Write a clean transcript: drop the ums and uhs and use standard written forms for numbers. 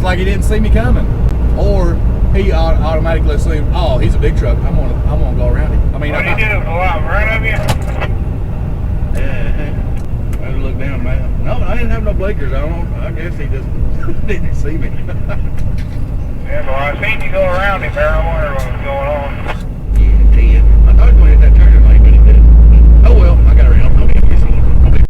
like he didn't see me coming, or he automatically assumed, oh, he's a big truck. I'm gonna go around him. I mean, what did he do? Go out in front of you? Yeah. I looked down, man. No, I didn't have no blinkers on. I guess he just didn't see me. Yeah, well, I seen you go around him there. I wonder what was going on. Yeah, 10. I thought he was going to hit that turn lane, but he didn't. Oh well.